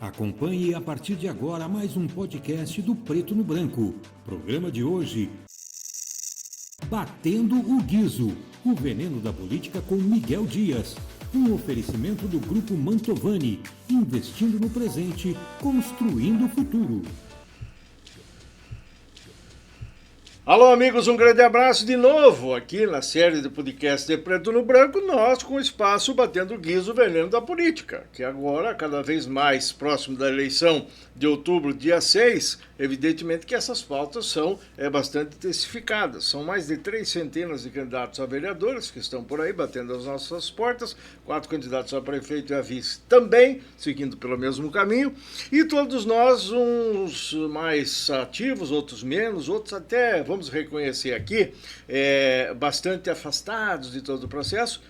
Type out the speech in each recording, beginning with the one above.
Acompanhe a partir de agora mais um podcast do Preto no Branco. Programa de hoje: Batendo o Guizo, o veneno da política com Miguel Dias. Um oferecimento do Grupo Mantovani, investindo no presente, construindo o futuro. Alô, amigos, um grande abraço de novo aqui na série de podcast de Preto no Branco, nós com o espaço Batendo o Guizo, o veneno da política, que agora, cada vez mais próximo da eleição de outubro, dia 6, evidentemente que essas pautas são bastante intensificadas. São mais de 3 centenas de candidatos a vereadores que estão por aí batendo as nossas portas, 4 candidatos a prefeito e a vice também, seguindo pelo mesmo caminho, e todos nós, uns mais ativos, outros menos, outros até, vamos reconhecer aqui, bastante afastados de todo o processo.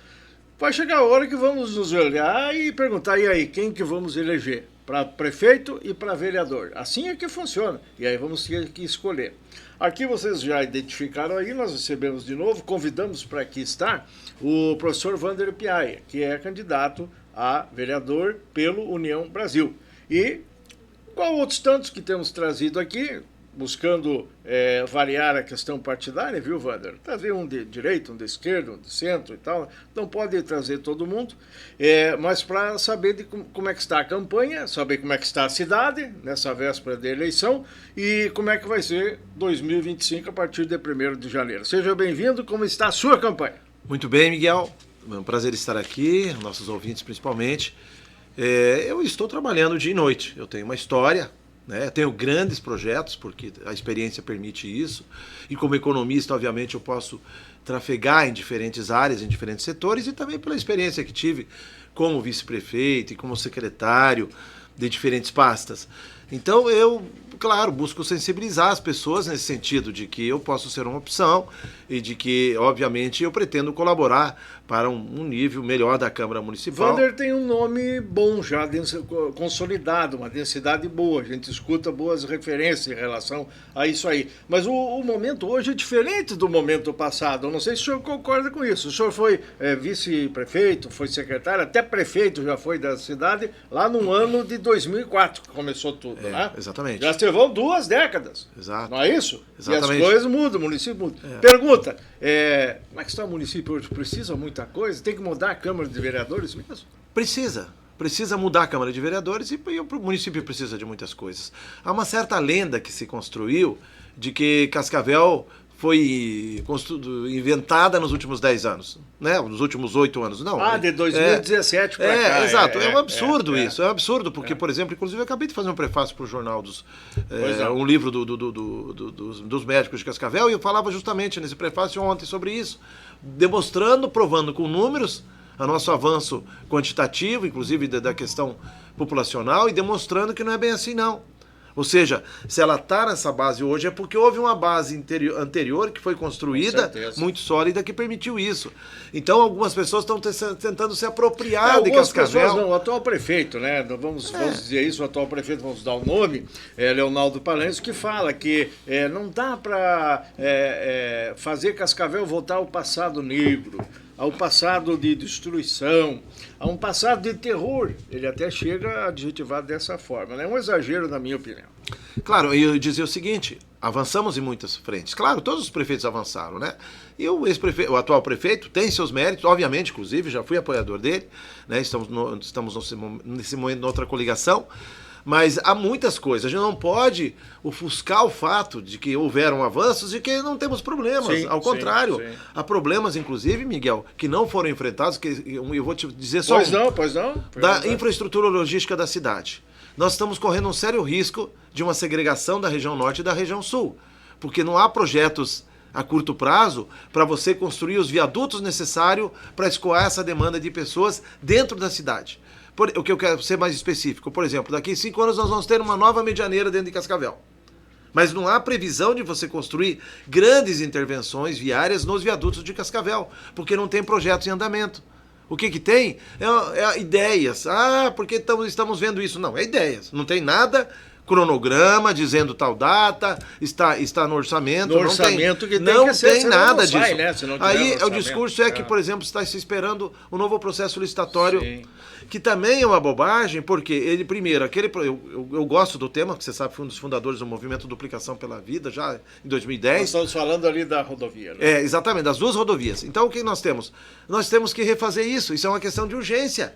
Vai chegar a hora que vamos nos olhar e perguntar, e aí, quem que vamos eleger? Para prefeito e para vereador. Assim é que funciona. E aí vamos ter que escolher. Aqui vocês já identificaram aí, nós recebemos de novo, convidamos para aqui estar o professor Wander Piaia, que é candidato a vereador pelo União Brasil. E, igual outros tantos que temos trazido aqui, buscando variar a questão partidária, viu, Wander? Trazer um de direita, um de esquerda, um de centro e tal. Não pode trazer todo mundo, mas para saber de como é que está a campanha, saber como é que está a cidade nessa véspera da eleição e como é que vai ser 2025 a partir de 1º de janeiro. Seja bem-vindo, como está a sua campanha? Muito bem, Miguel. É um prazer estar aqui, nossos ouvintes principalmente. Eu estou trabalhando dia e noite. Eu tenho uma história, né? Tenho grandes projetos, porque a experiência permite isso. E como economista, obviamente, eu posso trafegar em diferentes áreas, em diferentes setores, e também pela experiência que tive como vice-prefeito e como secretário de diferentes pastas. Então eu, claro, busco sensibilizar as pessoas nesse sentido de que eu posso ser uma opção e de que, obviamente, eu pretendo colaborar para um nível melhor da Câmara Municipal. Wander tem um nome bom já, consolidado, uma densidade boa. A gente escuta boas referências em relação a isso aí. Mas o momento hoje é diferente do momento passado. Eu não sei se o senhor concorda com isso. O senhor foi vice-prefeito, foi secretário, até prefeito já foi da cidade, lá no ano de 2004 que começou tudo. Né? Exatamente. Já levou 2 décadas. Exato. Não é isso? Exatamente. E as coisas mudam, o município muda. Pergunta, como é que está o município hoje? Precisa muita coisa? Tem que mudar a Câmara de Vereadores mesmo? Precisa mudar a Câmara de Vereadores e o município precisa de muitas coisas. Há uma certa lenda que se construiu de que Cascavel foi inventada nos últimos 10 anos, né? Nos últimos 8 anos. Não, de 2017 para cá. Exato. É um absurdo isso. É um absurdo, porque, por exemplo, inclusive eu acabei de fazer um prefácio para o jornal um livro dos médicos de Cascavel, e eu falava justamente nesse prefácio ontem sobre isso, provando com números o nosso avanço quantitativo, inclusive da questão populacional, e demonstrando que não é bem assim, não. Ou seja, se ela está nessa base hoje é porque houve uma base anterior que foi construída, muito sólida, que permitiu isso. Então algumas pessoas estão tentando se apropriar de Cascavel. Pessoas não, o atual prefeito, né? Vamos dizer isso, o atual prefeito, vamos dar o nome, Leonardo Palenço, que fala que não dá para fazer Cascavel voltar ao passado negro, ao passado de destruição, a um passado de terror. Ele até chega a adjetivar dessa forma. É um exagero, na minha opinião. Claro, eu dizer o seguinte, avançamos em muitas frentes. Claro, todos os prefeitos avançaram, né? E o atual prefeito tem seus méritos, obviamente, inclusive, já fui apoiador dele, né? Estamos nesse momento noutra coligação. Mas há muitas coisas. A gente não pode ofuscar o fato de que houveram avanços e que não temos problemas. Ao contrário, sim. Há problemas, inclusive, Miguel, que não foram enfrentados, que eu vou te dizer só Pois não. Da infraestrutura logística da cidade. Nós estamos correndo um sério risco de uma segregação da região norte e da região sul, porque não há projetos a curto prazo para você construir os viadutos necessários para escoar essa demanda de pessoas dentro da cidade. O que eu quero ser mais específico, por exemplo, daqui a 5 anos nós vamos ter uma nova medianeira dentro de Cascavel. Mas não há previsão de você construir grandes intervenções viárias nos viadutos de Cascavel, porque não tem projetos em andamento. O que tem é ideias. Porque estamos vendo isso. Não, é ideias. Não tem nada cronograma, dizendo tal data, está no orçamento. No orçamento que tem não que ser, tem nada disso. Sai, né? Se não tiver Aí orçamento, o discurso é que, por exemplo, está se esperando um novo processo licitatório, Sim. que também é uma bobagem, porque ele, primeiro, eu gosto do tema, que você sabe, fui um dos fundadores do movimento Duplicação pela Vida, já em 2010. Nós estamos falando ali da rodovia. Né? É, exatamente, das duas rodovias. Então, o que nós temos? Nós temos que refazer isso. Isso é uma questão de urgência.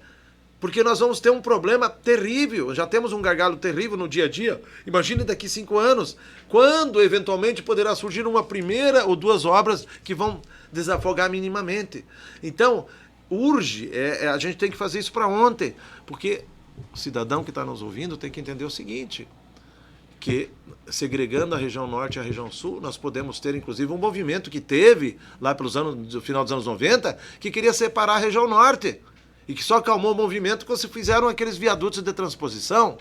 Porque nós vamos ter um problema terrível. Já temos um gargalo terrível no dia a dia. Imagine daqui 5 anos, quando eventualmente poderá surgir uma primeira ou 2 obras que vão desafogar minimamente. Então, urge, a gente tem que fazer isso para ontem. Porque o cidadão que está nos ouvindo tem que entender o seguinte, que segregando a região norte e a região sul, nós podemos ter, inclusive, um movimento que teve lá no final dos anos 90, que queria separar a região norte. E que só acalmou o movimento quando se fizeram aqueles viadutos de transposição.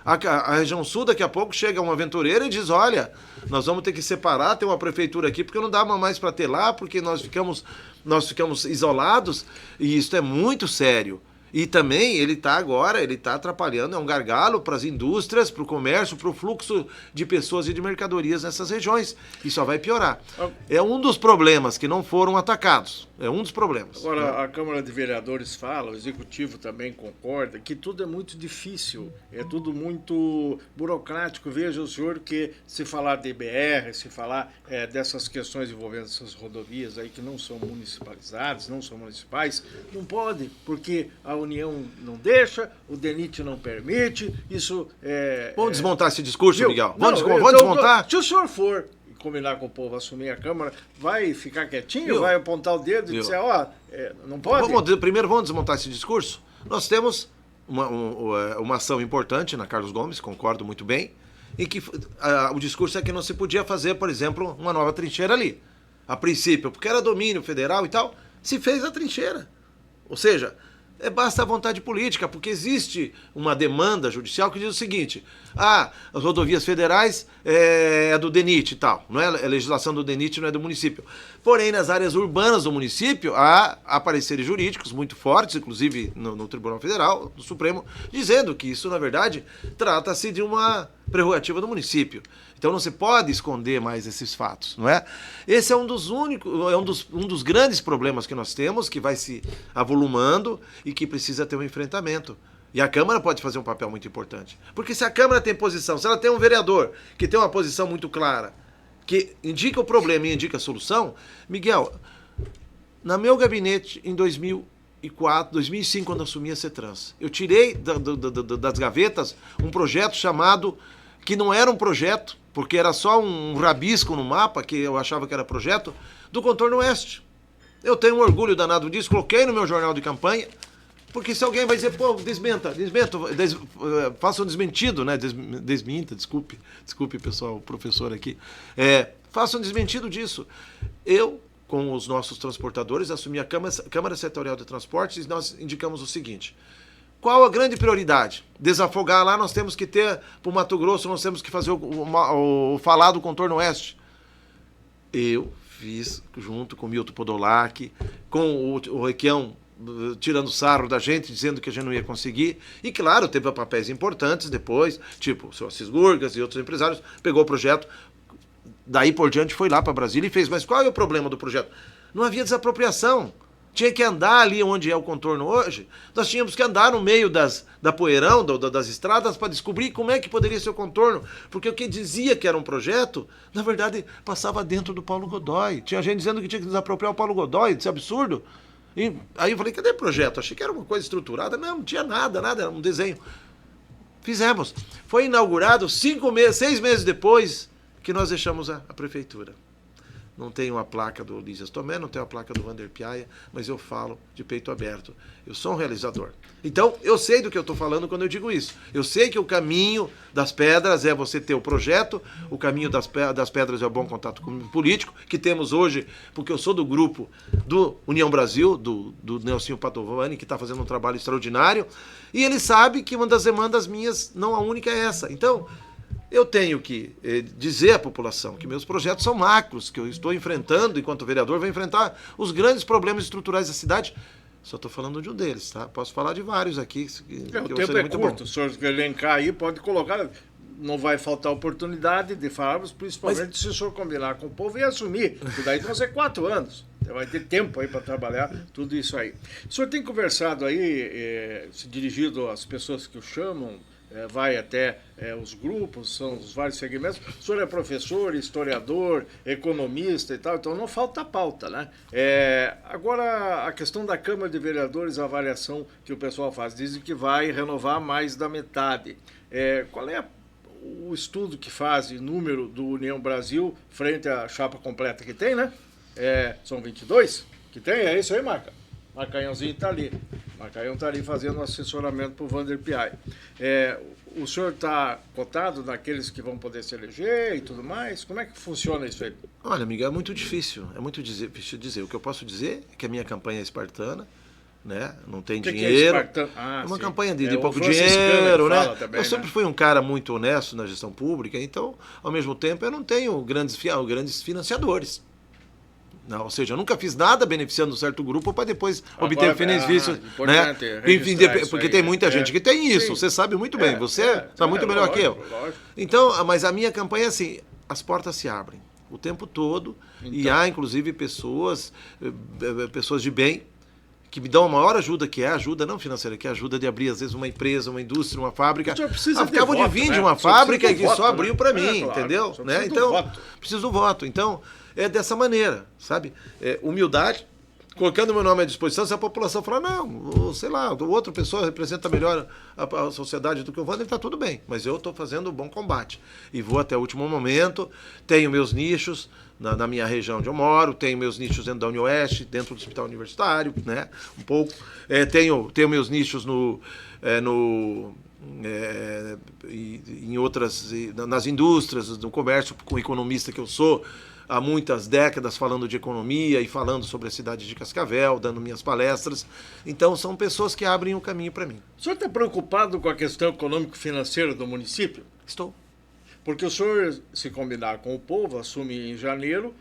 A região sul, daqui a pouco, chega um aventureiro e diz, olha, nós vamos ter que separar, ter uma prefeitura aqui, porque não dá mais para ter lá, porque nós ficamos isolados, e isso é muito sério. E também ele está atrapalhando, é um gargalo para as indústrias, para o comércio, para o fluxo de pessoas e de mercadorias nessas regiões. E só vai piorar. É um dos problemas que não foram atacados. É um dos problemas. Agora, a Câmara de Vereadores fala, o Executivo também concorda, que tudo é muito difícil, é tudo muito burocrático. Veja o senhor que se falar de BR, se falar dessas questões envolvendo essas rodovias aí que não são municipalizadas, não são municipais, não pode, porque a União não deixa, o DENIT não permite, isso Vamos desmontar esse discurso, Miguel? Vamos desmontar? Se o senhor for combinar com o povo, assumir a Câmara, vai ficar quietinho, vai apontar o dedo e dizer, não pode? Primeiro vamos desmontar esse discurso. Nós temos uma ação importante na Carlos Gomes, concordo muito bem, em que o discurso é que não se podia fazer, por exemplo, uma nova trincheira ali. A princípio, porque era domínio federal e tal, se fez a trincheira. Ou seja, basta a vontade política, porque existe uma demanda judicial que diz o seguinte, as rodovias federais é do DENIT e tal, não é a legislação do DENIT, não é do município. Porém, nas áreas urbanas do município, há pareceres jurídicos muito fortes, inclusive no Tribunal Federal, no Supremo, dizendo que isso, na verdade, trata-se de uma prerrogativa do município. Então não se pode esconder mais esses fatos, não é? Esse é um dos grandes problemas que nós temos, que vai se avolumando e que precisa ter um enfrentamento. E a Câmara pode fazer um papel muito importante. Porque se a Câmara tem posição, se ela tem um vereador que tem uma posição muito clara, que indica o problema e indica a solução, Miguel, na meu gabinete em 2004, 2005, quando assumi a CETRANS, eu tirei das gavetas um projeto chamado, que não era um projeto, porque era só um rabisco no mapa, que eu achava que era projeto, do contorno oeste. Eu tenho um orgulho danado disso, coloquei no meu jornal de campanha, porque se alguém vai dizer, pô, faça um desmentido, né? Desminta, desculpe pessoal, o professor aqui. Faça um desmentido disso. Eu, com os nossos transportadores, assumi a Câmara Setorial de Transportes e nós indicamos o seguinte: qual a grande prioridade? Desafogar lá, nós temos que ter, para o Mato Grosso, nós temos que fazer o falado contorno oeste. Eu fiz, junto com o Milton Podolak, com o Requião, tirando sarro da gente, dizendo que a gente não ia conseguir. E, claro, teve papéis importantes depois, tipo o seu Assis Gurgas e outros empresários, pegou o projeto, daí por diante foi lá para Brasília e fez. Mas qual é o problema do projeto? Não havia desapropriação. Tinha que andar ali onde é o contorno hoje, nós tínhamos que andar no meio da poeirão, das estradas, para descobrir como é que poderia ser o contorno, porque o que dizia que era um projeto, na verdade, passava dentro do Paulo Godoy. Tinha gente dizendo que tinha que desapropriar o Paulo Godoy, isso é absurdo. E aí eu falei, cadê o projeto? Achei que era uma coisa estruturada. Não tinha nada, era um desenho. Fizemos. Foi inaugurado 6 meses depois que nós deixamos a prefeitura. Não tenho a placa do Lísias Tomé, não tenho a placa do Vander Piaia, mas eu falo de peito aberto. Eu sou um realizador. Então, eu sei do que eu estou falando quando eu digo isso. Eu sei que o caminho das pedras é você ter o projeto, o caminho das pedras é o bom contato com o político, que temos hoje, porque eu sou do grupo do União Brasil, do Nelsinho Padovani, que está fazendo um trabalho extraordinário, e ele sabe que uma das demandas minhas, não a única, é essa. Então, eu tenho que dizer à população que meus projetos são macros, que eu estou enfrentando, enquanto vereador, vou enfrentar os grandes problemas estruturais da cidade. Só estou falando de um deles, tá? Posso falar de vários aqui. O tempo é curto, o senhor elencar aí, pode colocar não vai faltar oportunidade de falarmos, principalmente se o senhor combinar com o povo e assumir, porque daí vão ser 4 anos. Você vai ter tempo aí para trabalhar tudo isso aí. O senhor tem conversado aí, se dirigido às pessoas que o chamam, vai até os grupos, são os vários segmentos. O senhor é professor, historiador, economista e tal, então não falta pauta, né? Agora, a questão da Câmara de Vereadores, a avaliação que o pessoal faz, dizem que vai renovar mais da metade. Qual é o estudo que faz, número do União Brasil, frente à chapa completa que tem, né? São 22 que tem, é isso aí, Marca? Marcaiãozinho está ali. Marcaião está ali fazendo assessoramento para o Vander Piai. O senhor está cotado naqueles que vão poder se eleger e tudo mais? Como é que funciona isso aí? Olha, amiga, é muito difícil difícil dizer. O que eu posso dizer é que a minha campanha é espartana, né? Não tem dinheiro. É uma campanha de pouco dinheiro, né? Também, eu sempre fui um cara muito honesto na gestão pública, então, ao mesmo tempo, eu não tenho grandes financiadores. Não, ou seja, eu nunca fiz nada beneficiando um certo grupo para depois obter benefícios, né? Enfim, porque tem muita gente que tem isso, você sabe muito bem, você está muito melhor lógico, que eu. Lógico. Então, mas a minha campanha é assim, as portas se abrem o tempo todo, e há inclusive pessoas de bem, que me dão a maior ajuda, que é a ajuda não financeira, que é a ajuda de abrir, às vezes, uma empresa, uma indústria, uma fábrica. Acabo de vir de uma fábrica que só abriu para mim, entendeu? Então, preciso do voto. Então, é dessa maneira, sabe? Humildade, colocando meu nome à disposição, se a população falar, não, sei lá, outra pessoa representa melhor a sociedade do que o Vander, está tudo bem, mas eu estou fazendo um bom combate. E vou até o último momento, tenho meus nichos na minha região onde eu moro, tenho meus nichos dentro da UniOeste, dentro do hospital universitário, né? Um pouco. Tenho meus nichos em outras, nas indústrias, no comércio, com economista que eu sou, há muitas décadas falando de economia e falando sobre a cidade de Cascavel, dando minhas palestras. Então, são pessoas que abrem o caminho para mim. O senhor está preocupado com a questão econômico-financeira do município? Estou. Porque o senhor, se combinar com o povo, assume em janeiro,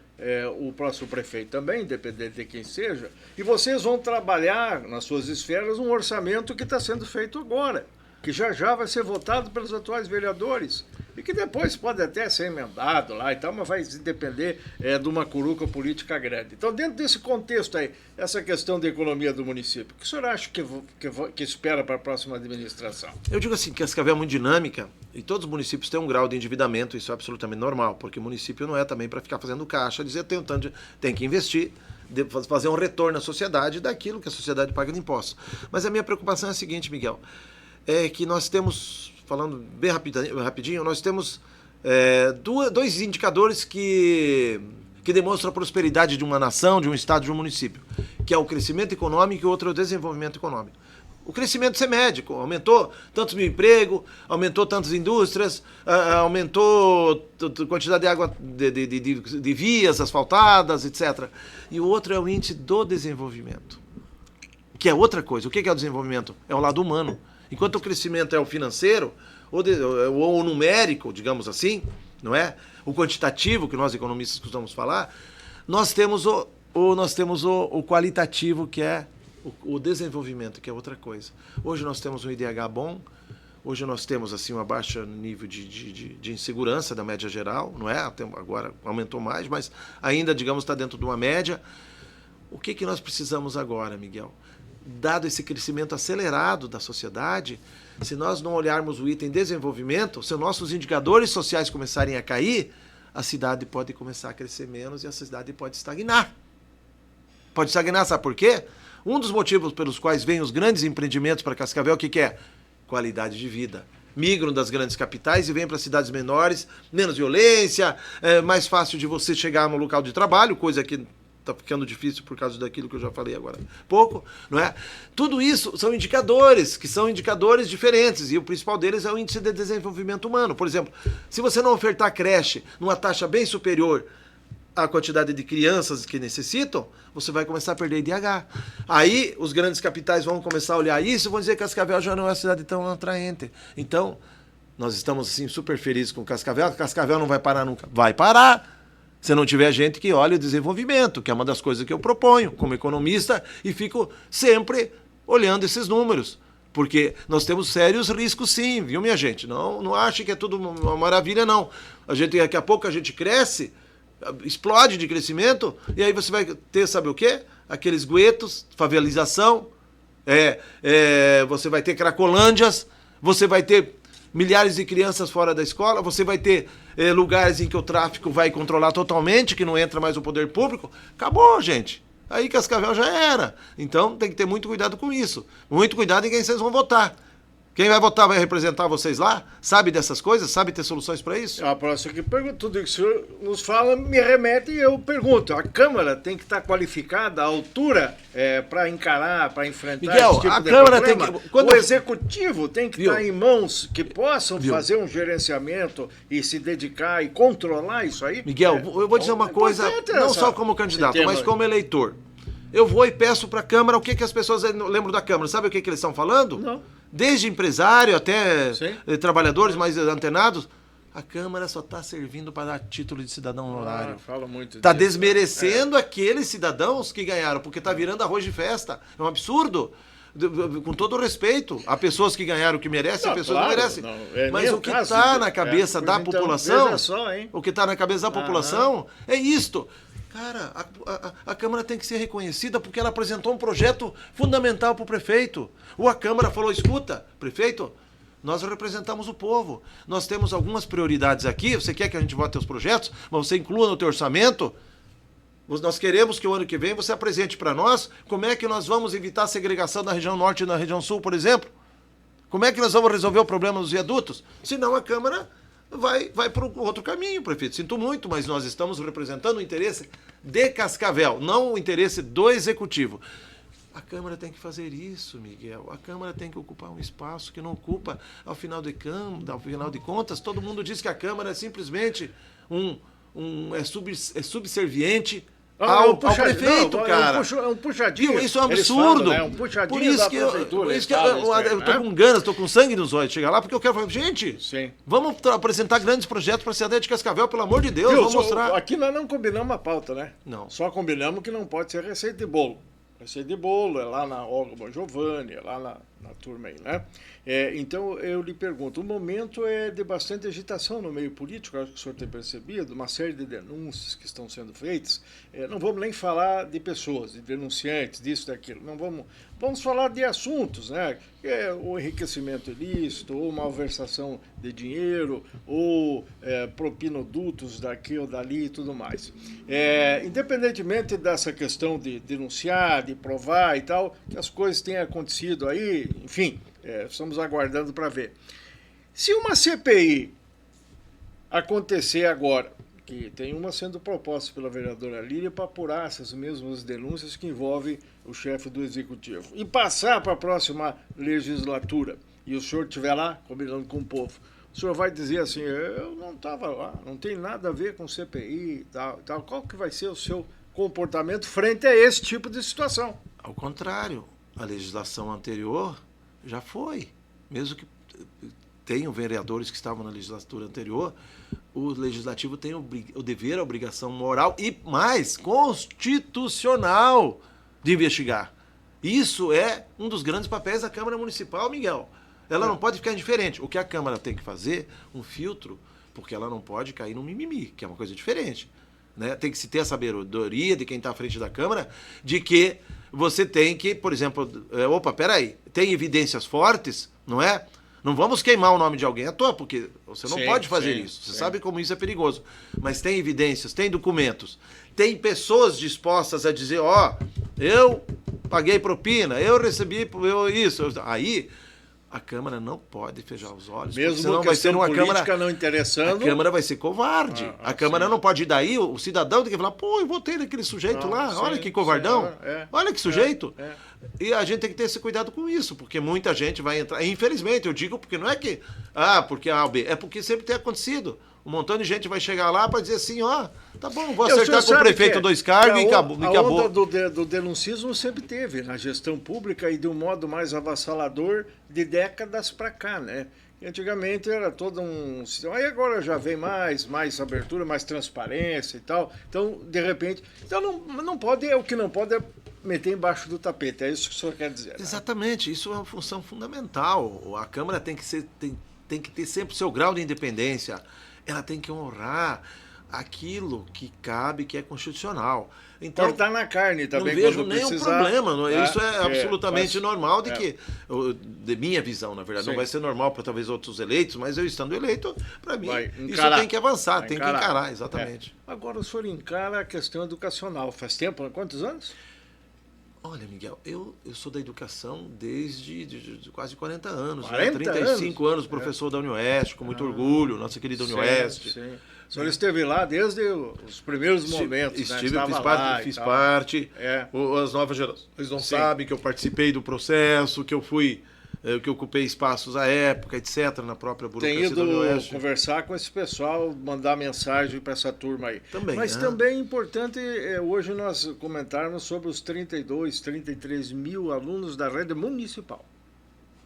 o próximo prefeito também, independente de quem seja, e vocês vão trabalhar nas suas esferas um orçamento que está sendo feito agora, que já vai ser votado pelos atuais vereadores, e que depois pode até ser emendado lá e tal, mas vai depender de uma curuca política grande. Então, dentro desse contexto aí, essa questão da economia do município, o que o senhor acha que espera para a próxima administração? Eu digo assim, que Cascavel é muito dinâmica, e todos os municípios têm um grau de endividamento, isso é absolutamente normal, porque o município não é também para ficar fazendo caixa, dizer tem que investir, fazer um retorno à sociedade daquilo que a sociedade paga de impostos. Mas a minha preocupação é a seguinte, Miguel, é que nós temos, falando bem rapidinho, nós temos dois indicadores que demonstram a prosperidade de uma nação, de um estado, de um município, que é o crescimento econômico e o outro é o desenvolvimento econômico. O crescimento é médico, aumentou tantos mil empregos, aumentou tantas indústrias, aumentou a quantidade de água, de vias asfaltadas, etc. E o outro é o índice do desenvolvimento, que é outra coisa. O que é o desenvolvimento? É o lado humano. Enquanto o crescimento é o financeiro, ou o numérico, digamos assim, não é? O quantitativo, que nós economistas costumamos falar, nós temos o qualitativo, que é o desenvolvimento, que é outra coisa. Hoje nós temos um IDH bom, hoje nós temos assim um baixo nível de insegurança da média geral, não é? Até agora aumentou mais, mas ainda, digamos, está dentro de uma média. O que nós precisamos agora, Miguel? Dado esse crescimento acelerado da sociedade, se nós não olharmos o item desenvolvimento, se nossos indicadores sociais começarem a cair, a cidade pode começar a crescer menos e a cidade pode estagnar. Pode estagnar, sabe por quê? Um dos motivos pelos quais vêm os grandes empreendimentos para Cascavel, o que é? Qualidade de vida. Migram das grandes capitais e vêm para cidades menores, menos violência, mais fácil de você chegar no local de trabalho, coisa que está ficando difícil por causa daquilo que eu já falei agora há pouco, não é? Tudo isso são indicadores, que são indicadores diferentes, e o principal deles é o índice de desenvolvimento humano. Por exemplo, se você não ofertar creche numa taxa bem superior à quantidade de crianças que necessitam, você vai começar a perder IDH. Aí os grandes capitais vão começar a olhar isso e vão dizer que Cascavel já não é uma cidade tão atraente. Então, nós estamos assim super felizes com Cascavel. Cascavel não vai parar nunca. Vai parar! Se não tiver gente que olhe o desenvolvimento, que é uma das coisas que eu proponho como economista, e fico sempre olhando esses números. Porque nós temos sérios riscos sim, viu, minha gente? Não ache que é tudo uma maravilha, não. Daqui a pouco a gente cresce, explode de crescimento, e aí você vai ter, sabe o quê? Aqueles guetos, favelização, você vai ter cracolândias, você vai ter milhares de crianças fora da escola, você vai ter lugares em que o tráfico vai controlar totalmente, que não entra mais o poder público. Acabou, gente. Aí Cascavel já era. Então tem que ter muito cuidado com isso. Muito cuidado em quem vocês vão votar. Quem vai votar vai representar vocês lá? Sabe dessas coisas? Sabe ter soluções para isso? A próxima que pergunta, tudo que o senhor nos fala me remete e eu pergunto. A Câmara tem que estar qualificada à altura para encarar, para enfrentar Miguel, esse tipo a de Câmara problema? tem que... Quando o Executivo tem que estar em mãos que possam Viu? fazer um gerenciamento e se dedicar e controlar isso aí? Miguel, eu vou dizer uma coisa, não só como candidato, mas como eleitor. Eu vou e peço para a Câmara o que as pessoas lembram da Câmara. Sabe o que eles estão falando? Não. Desde empresário até Sim. trabalhadores mais antenados. A Câmara só está servindo para dar título de cidadão honorário. Fala muito Está disso, desmerecendo aqueles cidadãos que ganharam, porque está virando arroz de festa. É um absurdo. Com todo o respeito, há pessoas que ganharam o que merecem, há pessoas que não merecem. Mas o que está na cabeça da população, o que está na cabeça da população é isto. Cara, a Câmara tem que ser reconhecida porque ela apresentou um projeto fundamental para o prefeito. Ou a Câmara falou, escuta, prefeito, nós representamos o povo. Nós temos algumas prioridades aqui, você quer que a gente vote os projetos, mas você inclua no teu orçamento. Nós queremos que o ano que vem você apresente para nós como é que nós vamos evitar a segregação na região norte e na região sul, por exemplo. Como é que nós vamos resolver o problema dos viadutos? Senão a Câmara vai para outro caminho, prefeito. Sinto muito, mas nós estamos representando o interesse de Cascavel, não o interesse do Executivo. A Câmara tem que fazer isso, Miguel. A Câmara tem que ocupar um espaço que não ocupa. Ao final de contas, todo mundo diz que a Câmara é simplesmente subserviente ao prefeito, não, cara. É um puxadinho. Viu? Isso é um absurdo. Falam, né? Um puxadinho por isso da que prefeitura. eu tô com ganas, tô com sangue nos olhos de chegar lá, porque eu quero falar, gente, sim, vamos apresentar grandes projetos para a cidade de Cascavel, pelo amor de Deus, viu, vamos mostrar. Aqui nós não combinamos a pauta, né? Não. Só combinamos que não pode ser receita de bolo. Receita de bolo é lá na Olga Bon Giovanni, é lá na turma aí, né? Então eu lhe pergunto, o momento é de bastante agitação no meio político, acho que o senhor tem percebido, uma série de denúncias que estão sendo feitas. Não vamos nem falar de pessoas, de denunciantes, disso, daquilo. Não vamos falar de assuntos, né? O enriquecimento ilícito, ou malversação de dinheiro, ou propinodutos daqui ou dali e tudo mais. Independentemente dessa questão de denunciar, de provar e tal, que as coisas tenham acontecido aí, enfim, estamos aguardando para ver. Se uma CPI acontecer agora, que tem uma sendo proposta pela vereadora Lília para apurar essas mesmas denúncias que envolvem o chefe do Executivo, e passar para a próxima legislatura, e o senhor estiver lá combinando com o povo, o senhor vai dizer assim, eu não estava lá, não tem nada a ver com CPI e tal. Qual que vai ser o seu comportamento frente a esse tipo de situação? Ao contrário, a legislação anterior já foi. Mesmo que tenham vereadores que estavam na legislatura anterior, o legislativo tem o dever, a obrigação moral e mais constitucional de investigar. Isso é um dos grandes papéis da Câmara Municipal, Miguel. Ela não pode ficar indiferente. O que a Câmara tem que fazer, um filtro, porque ela não pode cair no mimimi, que é uma coisa diferente. Né? Tem que se ter a sabedoria de quem está à frente da Câmara, de que você tem que, por exemplo, peraí, tem evidências fortes, não é? Não vamos queimar o nome de alguém à toa, porque você não pode fazer isso. Você sabe como isso é perigoso. Mas tem evidências, tem documentos, tem pessoas dispostas a dizer, eu paguei propina, eu recebi isso. Aí a Câmara não pode fechar os olhos. Mesmo senão vai ser uma política Câmara não interessando. A Câmara vai ser covarde. A Câmara não pode ir daí, o cidadão tem que falar, eu votei naquele sujeito lá, olha que covardão, olha que sujeito. E a gente tem que ter esse cuidado com isso, porque muita gente vai entrar. Infelizmente, eu digo porque não é que, porque A ou B, é porque sempre tem acontecido. Um montão de gente vai chegar lá para dizer assim, tá bom, vou acertar com o prefeito 2 cargos e acabou. A onda do denuncismo sempre teve na gestão pública e de um modo mais avassalador de décadas para cá, né? Antigamente era todo um sistema, aí agora já vem mais abertura, mais transparência e tal. Então, de repente, não pode, o que não pode é meter embaixo do tapete, é isso que o senhor quer dizer. Né? Exatamente, isso é uma função fundamental. A Câmara tem que ter sempre o seu grau de independência. Ela tem que honrar aquilo que cabe, que é constitucional. Então, cortar na carne também. Não vejo nenhum problema. Isso é absolutamente normal de minha visão, na verdade. Sim. Não vai ser normal para talvez outros eleitos, mas eu estando eleito, para mim, isso tem que avançar, tem que encarar, exatamente. Agora o senhor encara a questão educacional. Faz tempo, né? Quantos anos? Olha, Miguel, eu sou da educação desde de quase 40 anos. 40 né? 35 anos professor da Unioeste, com muito orgulho, nossa querida Unioeste. Sim. O senhor esteve lá desde os primeiros momentos, Estive, né? fiz parte. As novas gerações não sabem que eu participei do processo, que eu fui, que eu ocupei espaços à época, etc., na própria burocracia da Unioeste. Tem ido conversar com esse pessoal, mandar mensagem para essa turma aí. Também, Mas também é importante hoje nós comentarmos sobre os 32, 33 mil alunos da rede municipal,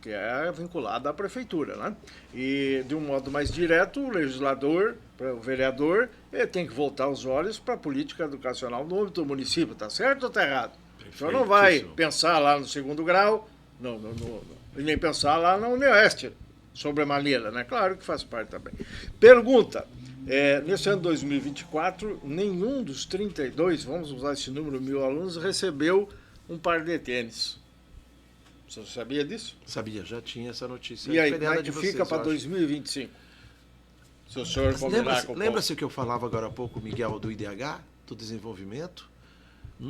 que é vinculada à prefeitura, né? E, de um modo mais direto, o legislador, o vereador, tem que voltar os olhos para a política educacional no âmbito do município, tá certo ou tá errado? O senhor não vai pensar lá no segundo grau, e nem pensar lá na Unioeste, sobre a maneira, né? Claro que faz parte também. Pergunta, nesse ano 2024, nenhum dos 32, vamos usar esse número, mil alunos, recebeu um par de tênis. Você sabia disso? Sabia, já tinha essa notícia. E aí, como é que fica para 2025? Se o senhor combinar com o Lembra-se o que eu falava agora há pouco, Miguel, do IDH, do desenvolvimento?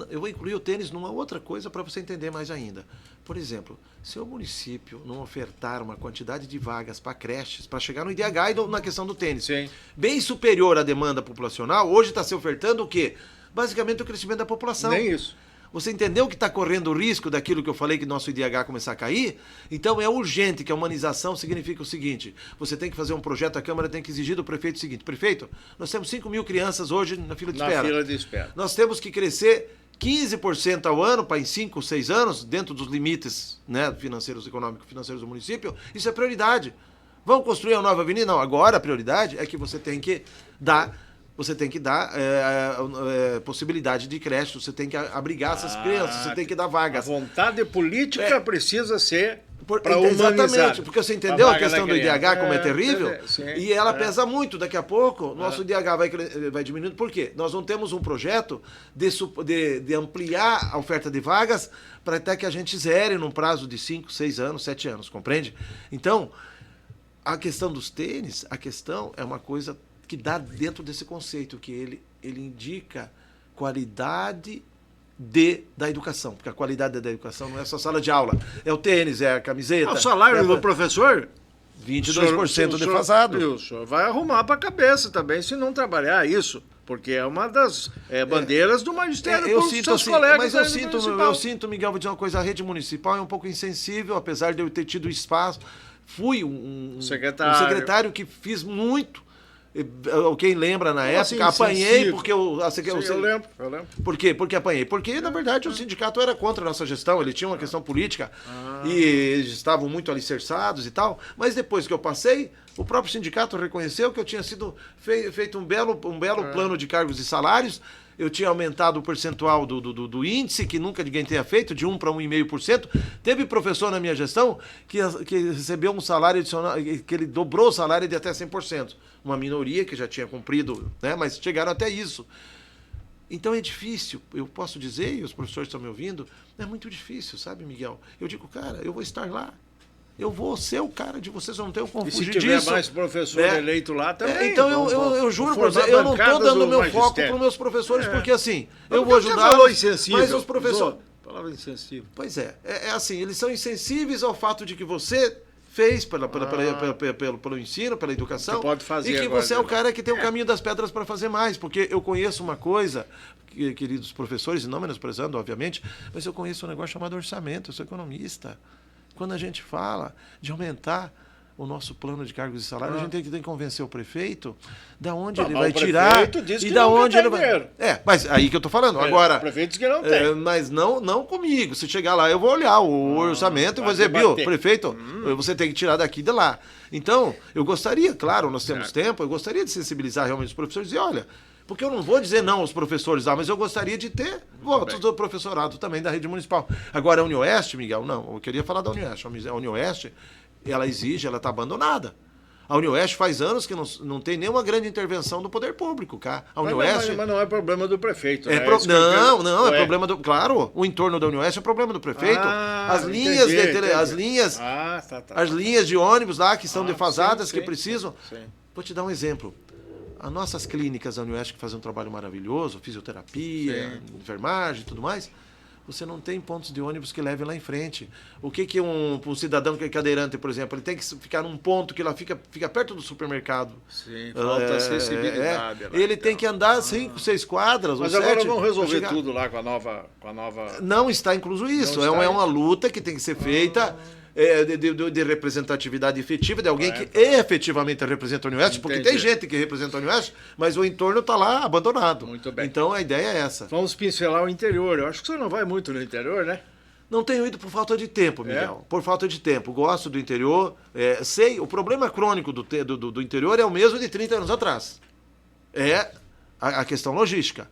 Eu vou incluir o tênis numa outra coisa para você entender mais ainda. Por exemplo, se o município não ofertar uma quantidade de vagas para creches, para chegar no IDH e na questão do tênis, bem superior à demanda populacional, hoje está se ofertando o quê? Basicamente o crescimento da população. Nem isso. Você entendeu que está correndo o risco daquilo que eu falei, que nosso IDH começar a cair? Então é urgente que a humanização significa o seguinte: você tem que fazer um projeto, a Câmara tem que exigir do prefeito o seguinte: prefeito, nós temos 5 mil crianças hoje na fila de espera. Nós temos que crescer 15% ao ano para em 5, 6 anos, dentro dos limites, né, financeiros, econômicos, financeiros do município. Isso é prioridade. Vamos construir uma nova avenida? Não, agora a prioridade é que você tem que dar possibilidade de creche, você tem que abrigar essas crianças, você tem que dar vagas. A vontade política precisa ser para humanizar. Exatamente, porque você entendeu a questão do IDH, como é terrível? E ela pesa muito. Daqui a pouco, nosso IDH vai diminuindo. Por quê? Nós não temos um projeto de ampliar a oferta de vagas para até que a gente zere num prazo de 5, 6 anos, 7 anos, compreende? Então, a questão dos tênis, a questão é uma coisa que dá dentro desse conceito, que ele indica qualidade da educação, porque a qualidade da educação não é só sala de aula, é o tênis, é a camiseta. O salário do professor? 22% defasado. O senhor vai arrumar para a cabeça também, se não trabalhar isso, porque é uma das bandeiras do magistério eu sinto assim, colegas. Mas eu sinto, Miguel, vou dizer uma coisa, a rede municipal é um pouco insensível, apesar de eu ter tido espaço. Fui um secretário que fiz muito. Quem lembra na época, apanhei porque eu lembro. Por quê? Porque apanhei. Porque, na verdade, o sindicato era contra a nossa gestão, ele tinha uma questão política e eles estavam muito alicerçados e tal. Mas depois que eu passei, o próprio sindicato reconheceu que eu tinha sido feito um belo plano de cargos e salários. Eu tinha aumentado o percentual do índice, que nunca ninguém tenha feito, de 1 para 1,5%. Teve professor na minha gestão que recebeu um salário adicional, que ele dobrou o salário de até 100%. Uma minoria que já tinha cumprido, né? Mas chegaram até isso. Então é difícil, eu posso dizer, e os professores estão me ouvindo, é muito difícil, sabe, Miguel? Eu digo, cara, eu vou estar lá. Eu vou ser o cara de vocês, eu não tenho como fugir disso. E se tiver mais professor eleito lá também. Então eu juro por você, eu não estou dando meu foco para os meus professores, porque assim, eu vou ajudar, mas os professores... Palavra insensível. Pois é assim, eles são insensíveis ao fato de que você fez pelo ensino, pela educação, pode fazer e que você é o cara que tem o caminho das pedras para fazer mais, porque eu conheço uma coisa, queridos professores, e não menosprezando, obviamente, mas eu conheço um negócio chamado orçamento, eu sou economista. Quando a gente fala de aumentar o nosso plano de cargos e salários, a gente tem que convencer o prefeito da onde ele vai tirar e da onde ele vai... Mas aí que eu tô falando. Agora, o prefeito diz que não tem. Mas não comigo. Se chegar lá, eu vou olhar o orçamento e vou dizer, prefeito, você tem que tirar daqui e de lá. Então, eu gostaria, claro, nós temos tempo, eu gostaria de sensibilizar realmente os professores e dizer, olha, Porque eu não vou dizer não aos professores, mas eu gostaria de ter votos do professorado também da rede municipal. Agora, a Unioeste, Miguel, não, eu queria falar da Unioeste. A Unioeste, ela exige, ela está abandonada. A Unioeste faz anos que não tem nenhuma grande intervenção do poder público, cara. A Unioeste... Mas não é problema do prefeito, né? Não, é problema do... Claro, o entorno da Unioeste é problema do prefeito. As linhas as linhas de ônibus lá que estão defasadas, que precisam... Sim. Vou te dar um exemplo. As nossas clínicas da Unioeste que fazem um trabalho maravilhoso, fisioterapia, enfermagem e tudo mais... Você não tem pontos de ônibus que levem lá em frente. O que um cidadão que é cadeirante, por exemplo, ele tem que ficar num ponto que ela fica perto do supermercado. Sim, falta acessibilidade. Ele tem que andar 5, 6 quadras. Mas ou agora 7, vão resolver tudo lá com a nova... Não está incluso isso. É uma luta que tem que ser feita de representatividade efetiva, de alguém que efetivamente representa a Unioeste, porque tem gente que representa a Unioeste, mas o entorno está lá abandonado. Muito bem. Então a ideia é essa. Vamos pincelar o interior. Eu acho que você não vai muito no interior, né? Não tenho ido por falta de tempo, Miguel. Por falta de tempo. Gosto do interior. Sei, o problema crônico do interior é o mesmo de 30 anos atrás. É a questão logística.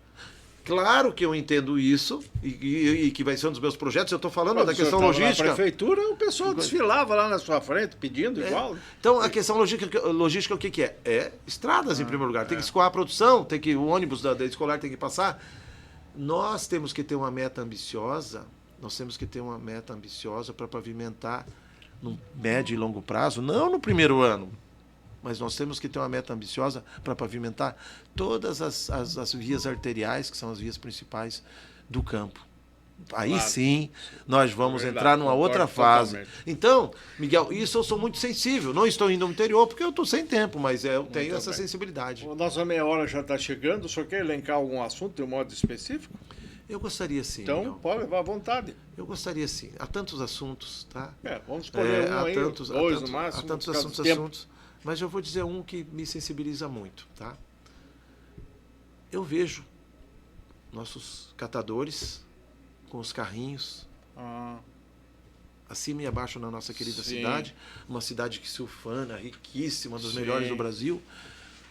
Claro que eu entendo isso e que vai ser um dos meus projetos. Eu estou falando da questão logística. Na prefeitura, o pessoal desfilava lá na sua frente pedindo igual. Então, a questão logística o que é? É estradas, em primeiro lugar. Tem que escoar a produção, o ônibus da escolar tem que passar. Nós temos que ter uma meta ambiciosa. Nós temos que ter uma meta ambiciosa para pavimentar no médio e longo prazo, não no primeiro ano. Mas nós temos que ter uma meta ambiciosa para pavimentar todas as vias arteriais, que são as vias principais do campo. Aí sim, nós vamos entrar numa outra fase. Totalmente. Então, Miguel, isso eu sou muito sensível. Não estou indo ao interior porque eu estou sem tempo, mas eu tenho essa sensibilidade. A nossa meia hora já está chegando. O senhor quer elencar algum assunto de um modo específico? Eu gostaria sim. Então, Miguel. pode levar à vontade. Eu gostaria sim. Há tantos assuntos, tá? Vamos escolher um aí, dois no máximo. Há tantos assuntos. Mas eu vou dizer um que me sensibiliza muito, tá? Eu vejo nossos catadores com os carrinhos acima e abaixo na nossa querida cidade, uma cidade que se ufana, riquíssima, dos melhores do Brasil.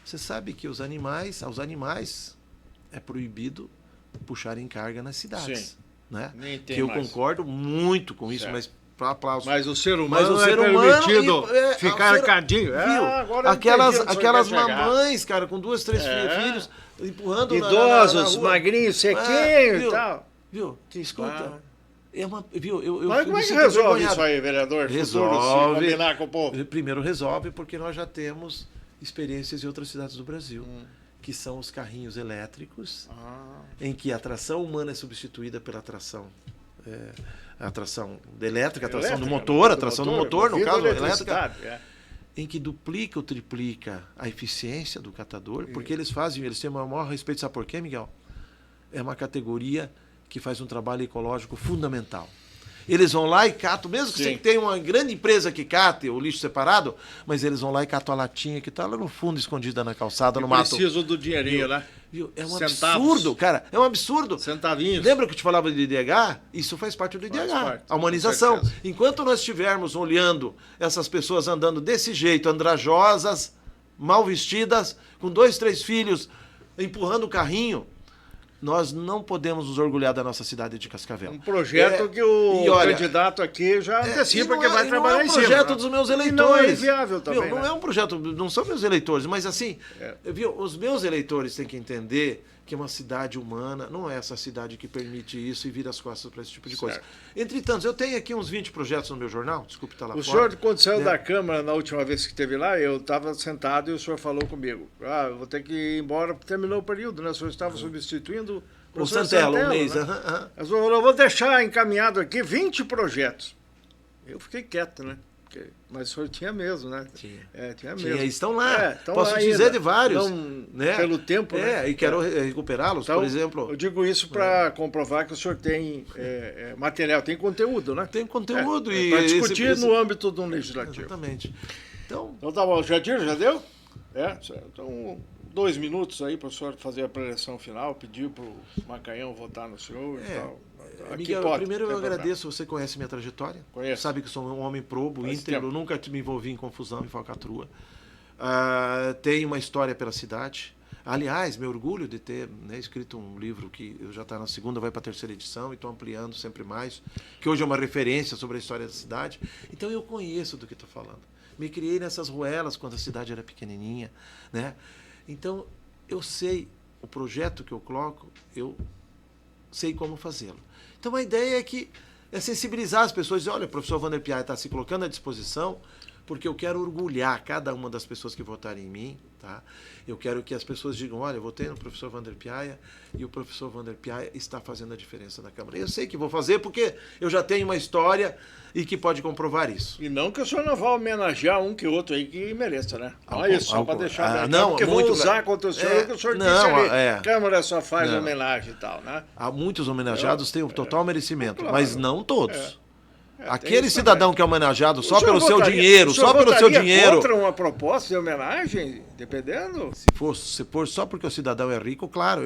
Você sabe que aos animais é proibido puxarem carga nas cidades, né? Que eu concordo muito com isso, mas aplausos. Mas o ser humano é permitido ficar arcadinho. Aquelas mamães, cara, com 2, 3 filhos, empurrando idosos, magrinhos, sequinhos e tal. Viu? Escuta. Mas como é que resolve isso aí, vereador? Resolve. Combinar com o povo? Primeiro resolve porque nós já temos experiências em outras cidades do Brasil. Que são os carrinhos elétricos, em que a tração humana é substituída pela tração elétrica, a tração do motor, no caso elétrica, em que duplica ou triplica a eficiência do catador, porque eles têm o maior respeito, sabe por quê, Miguel? É uma categoria que faz um trabalho ecológico fundamental. Eles vão lá e catam, mesmo que você tenha uma grande empresa que cate o lixo separado, mas eles vão lá e catam a latinha que está lá no fundo, escondida na calçada, no mato. Preciso do dinheirinho, né? É um absurdo, cara. É um absurdo. Centavinhos. Lembra que eu te falava de IDH? Isso faz parte do IDH. A humanização. Enquanto nós estivermos olhando essas pessoas andando desse jeito, andrajosas, mal vestidas, com 2, 3 filhos, empurrando o carrinho, nós não podemos nos orgulhar da nossa cidade de Cascavel. Um projeto que o candidato aqui já antecipa que vai trabalhar em cima. Não é um projeto dos meus eleitores. Não é inviável também. Não é um projeto, não são meus eleitores, mas assim, os meus eleitores têm que entender que uma cidade humana não é essa cidade que permite isso e vira as costas para esse tipo de coisa. Entretanto, eu tenho aqui uns 20 projetos no meu jornal, desculpe estar lá fora. O senhor, quando saiu da Câmara na última vez que esteve lá, eu estava sentado e o senhor falou comigo, eu vou ter que ir embora, terminou o período, né? O senhor estava substituindo o Santella, um mês. Né? Eu vou deixar encaminhado aqui 20 projetos. Eu fiquei quieto, né? Mas o senhor tinha mesmo, né? Tinha mesmo. Estão lá. Posso dizer de vários. Né? Pelo tempo, né? E quero recuperá-los, então, por exemplo. Eu digo isso para comprovar que o senhor tem material, tem conteúdo, né? Tem conteúdo. Para discutir no âmbito de um legislativo. Exatamente. Então tá bom. Já deu? Então, 2 minutos aí para o senhor fazer a preleção final, pedir para o Macanhão votar no senhor e tal. Miguel, primeiro eu agradeço, você conhece minha trajetória. Conheço. Sabe que sou um homem probo, íntegro, nunca me envolvi em confusão, em falcatrua. Tenho uma história pela cidade. Aliás, meu orgulho de ter, né, escrito um livro que eu já está na segunda, vai para a terceira edição e estou ampliando sempre mais, que hoje é uma referência sobre a história da cidade. Então eu conheço do que estou falando. Me criei nessas ruelas quando a cidade era pequenininha, né? Então eu sei o projeto que eu coloco, eu sei como fazê-lo. Então a ideia é sensibilizar as pessoas, dizer, olha, o professor Wander Piaia está se colocando à disposição, porque eu quero orgulhar cada uma das pessoas que votarem em mim, tá? Eu quero que as pessoas digam, olha, eu votei no professor Wander Piaia e o professor Wander Piaia está fazendo a diferença na Câmara. Eu sei que vou fazer porque eu já tenho uma história e que pode comprovar isso. E não que o senhor não vá homenagear um que outro aí que mereça, né? Não é isso, só para deixar não, porque vou usar contra o senhor, que o senhor disse ali, Câmara só faz homenagem e tal, né? Há muitos homenageados têm o total merecimento, claro, mas não todos. Aquele isso cidadão também. que é homenageado só pelo seu dinheiro, só pelo seu dinheiro. Contra uma proposta de homenagem, dependendo? Se for só porque o cidadão é rico, claro.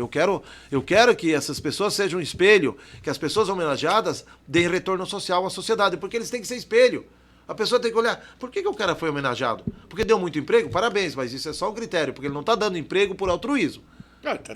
Eu quero que essas pessoas sejam um espelho, que as pessoas homenageadas deem retorno social à sociedade, porque eles têm que ser espelho. A pessoa tem que olhar, por que o cara foi homenageado? Porque deu muito emprego? Parabéns, mas isso é só um critério, porque ele não está dando emprego por altruísmo.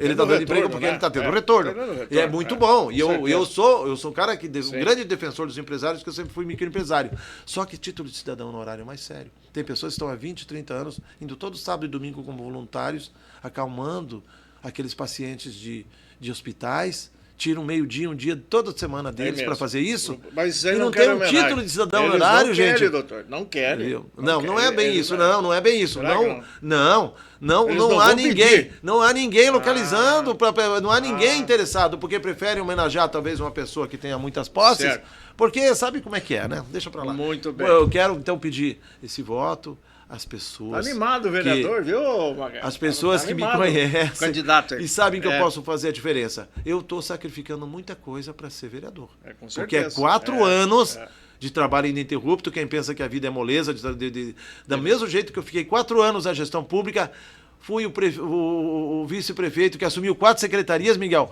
Ele está dando emprego porque ele está tendo retorno. E é muito bom. E eu sou um cara um grande defensor dos empresários, que eu sempre fui microempresário. Só que título de cidadão no horário é mais sério. Tem pessoas que estão há 20, 30 anos, indo todo sábado e domingo como voluntários, acalmando aqueles pacientes de hospitais. Tiram meio-dia, um dia, toda semana deles para fazer isso. Mas e não tem um título de cidadão honorário, gente. Não querem, doutor. Não querem. Não é bem isso, não é bem isso. Não há ninguém. Pedir. Não há ninguém localizando, não há ninguém interessado, porque preferem homenagear talvez uma pessoa que tenha muitas posses. Certo. Porque sabe como é que é, né? Deixa para lá. Muito bem. Eu quero então pedir esse voto às pessoas. Tá animado o vereador, viu, Magalhães? As pessoas que me conhecem candidato aí. E sabem que eu posso fazer a diferença. Eu estou sacrificando muita coisa para ser vereador. Com porque é 4 anos de trabalho ininterrupto. Quem pensa que a vida é moleza, do mesmo jeito que eu fiquei 4 anos na gestão pública, fui o vice-prefeito que assumiu 4 secretarias, Miguel.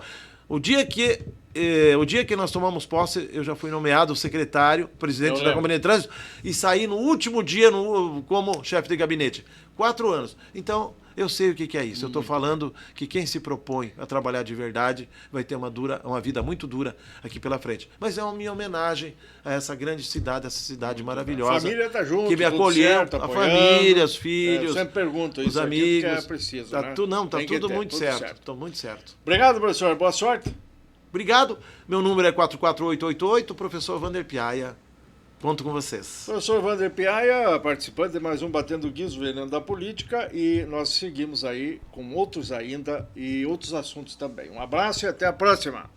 O dia que nós tomamos posse, eu já fui nomeado secretário, presidente da Companhia de Trânsito, e saí no último dia como chefe de gabinete. 4 anos. Então, eu sei o que é isso. Eu estou falando que quem se propõe a trabalhar de verdade vai ter uma vida muito dura aqui pela frente. Mas é uma minha homenagem a essa grande cidade, essa cidade maravilhosa. A família está junto, que me acolheu, certo, a família, os filhos, eu sempre pergunto os isso amigos. Que é preciso, tá né? Tá tudo muito certo. Tá muito certo. Obrigado, professor. Boa sorte. Obrigado. Meu número é 44888, professor Wander Piaia. Conto com vocês. Professor Wander Piaia, participante de mais um Batendo Guizo, Veneno da Política, e nós seguimos aí com outros ainda e outros assuntos também. Um abraço e até a próxima.